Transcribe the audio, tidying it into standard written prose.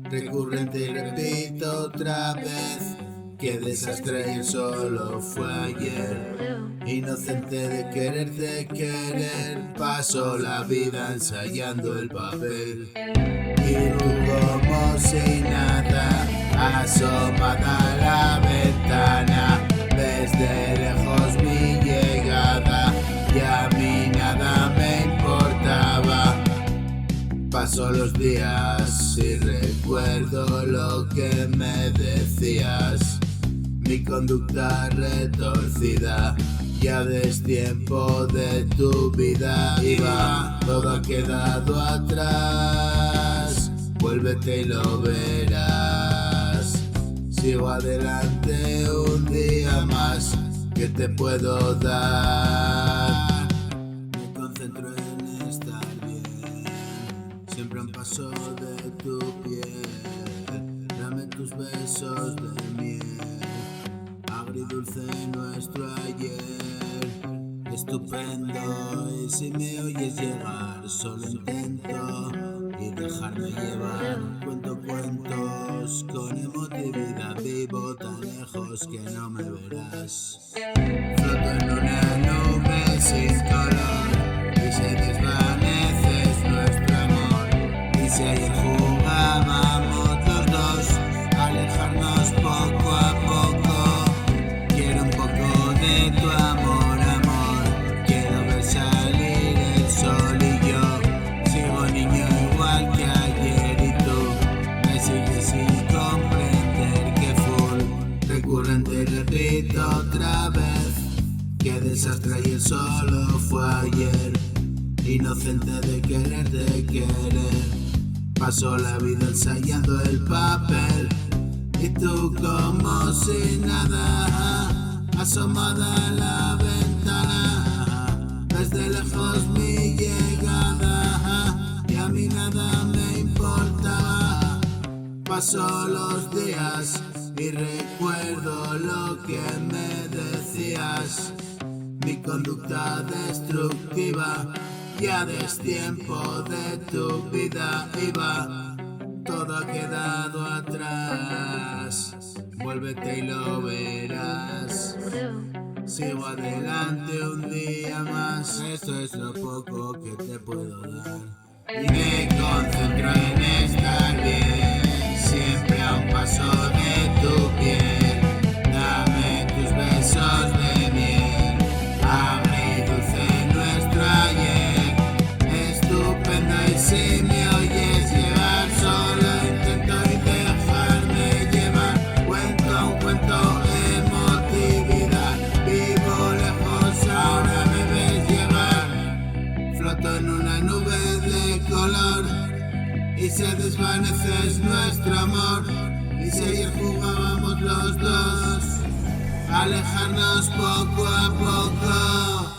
Recurrente y repito otra vez, qué desastre y solo fue ayer. Inocente de querer, paso la vida ensayando el papel. Y tú como si nada, asomada a la ventana, ves de lejos mi llegada y a mí nada me importaba. Paso los días y recuerdo lo que me decías. Mi conducta retorcida, ya destiempo de tu vida iba. Todo ha quedado atrás, vuélvete y lo verás. Sigo adelante un día más, ¿qué te puedo dar? Me concentro en estar bien, siempre a un paso de tu piel. Dame tus besos de miel, agridulce nuestro ayer. Estupendo, y si me oyes llegar, solo intento y dejarme llevar. Cuento cuentos con emotividad, vivo tan lejos que no me verás. Floto en una nube sin color y se desvanece nuestro amor. Y si ayer jugábamos los dos a alejarnos poco a poco, quiero un poco de tu amor, amor. Quiero ver salir el sol y yo sigo niño igual que ayer y tú me sigues sin comprender que full. Recurrente y repito otra vez, qué desastre y solo fue ayer. Inocente de querer, paso la vida ensayando el papel. Y tú como si nada, asomada a la ventana, ves de lejos mi llegada y a mí nada me importa. Paso los días y recuerdo lo que me decías. Mi conducta destructiva, ya destiempo de tu vida iba. Todo ha quedado atrás, vuélvete y lo verás. Sigo adelante un día más, esto es lo poco que te puedo dar. Y me concentro en estar bien, siempre a un paso de tu piel. Dame tus besos de miel, agridulce nuestro ayer. Estupendo, y si me oyes llegar, solo intento y dejarme llevar. Cuento un cuento, emotividad, vivo lejos, ahora me ves llegar. Floto en una nube de color y se desvanece nuestro amor. Y si ayer jugábamos los dos a alejarnos poco a poco,